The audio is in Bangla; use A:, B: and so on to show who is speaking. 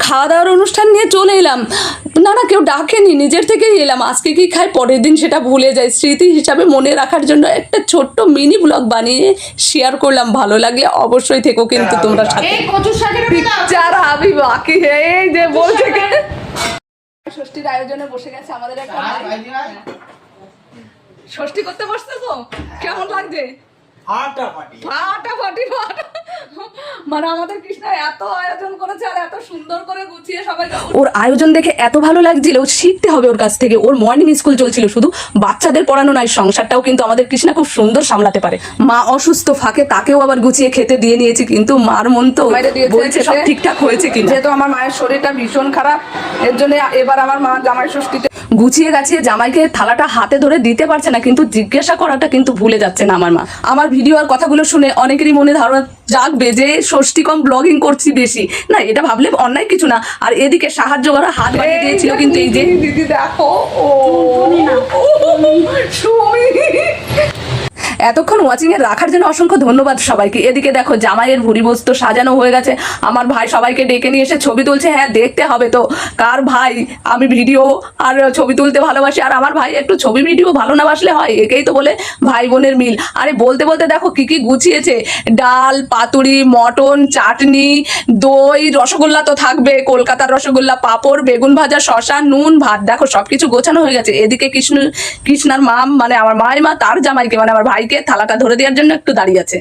A: খাওয়া দাওয়ার অনুষ্ঠান নিয়ে চলে এলাম, না না কেউ ডাকেনি, নিজের থেকেই এলাম। আজকে কি খাই পরের দিন সেটা ভুলে যাই, স্মৃতি হিসাবে মনে রাখার জন্য একটা ছোট্ট মিনি ব্লগ বানিয়ে শেয়ার করলাম। ভালো লাগলে অবশ্যই থেকো কিন্তু তোমরা সাথে। পিকচার আমি বাকি এই যে বলছে ষষ্ঠীর আয়োজনে বসে গেছে আমাদের একটা ষষ্ঠী করতে বসতে তো কেমন লাগছে? মানে আমাদের কৃষ্ণা এত আয়োজন করেছে আর এত সুন্দর করে গুছিয়ে সবাই। ওর আয়োজন দেখে এত ভালো লাগছিল, শিখতে হবে ওর কাছ থেকে। ওর মর্নিং স্কুল চলছিল, শুধু বাচ্চাদের পড়ানো নয়, সংসারটাও কিন্তু আমাদের কৃষ্ণা খুব সুন্দর সামলাতে পারে। মা অসুস্থ ফাঁকে তাকেও আবার গুছিয়ে খেতে দিয়ে নিয়েছি, কিন্তু মার মন তো বলছে সব ঠিকঠাক হয়েছে কিন্তু যেহেতু আমার মায়ের শরীরটা ভীষণ খারাপ, এর জন্য এবার আমার মা জামাই ষষ্ঠীতে গুছিয়ে গাছিয়ে জামাইকে থালাটা হাতে ধরে দিতে পারছে না, কিন্তু জিজ্ঞাসা করাটা কিন্তু ভুলে যাচ্ছে না আমার মা। আমার ভিডিও আর কথাগুলো শুনে অনেকেরই মনে ধারণা জাগবে যে ষষ্ঠী কম ব্লগিং করছি বেশি, না এটা ভাবলে অন্যায় কিছু না। আর এদিকে সাহায্য করা হাত বাড়িয়ে দিয়েছিল কিন্তু এই যে দিদি দেখো এতক্ষণ ওয়াচিং এ রাখার জন্য অসংখ্য ধন্যবাদ সবাইকে। এদিকে দেখো জামাইয়ের ভুরি বস্তু সাজানো হয়ে গেছে, আমার ভাই সবাইকে ডেকে নিয়ে এসে ছবি তুলছে। হ্যাঁ দেখতে হবে তো কার ভাই আমি ভিডিও আর ছবি তুলতে ভালোবাসি, আর আমার ভাই একটু ছবি ভিডিও ভালো না বাসলে হয়, একেই তো বলে ভাই বোনের মিল। আরে বলতে বলতে দেখো কি কি গুছিয়েছে, ডাল, পাতুরি, মটন, চাটনি, দই, রসগোল্লা তো থাকবে, কলকাতার রসগোল্লা, পাঁপড়, বেগুন ভাজা, শশা, নুন, ভাত, দেখো সবকিছু গোছানো হয়ে গেছে। এদিকে কৃষ্ণার মা মানে আমার মায়ের মা তার জামাইকে মানে আমার ভাইকে থালাটা ধরে দেওয়ার জন্য একটু দাঁড়িয়ে আছে।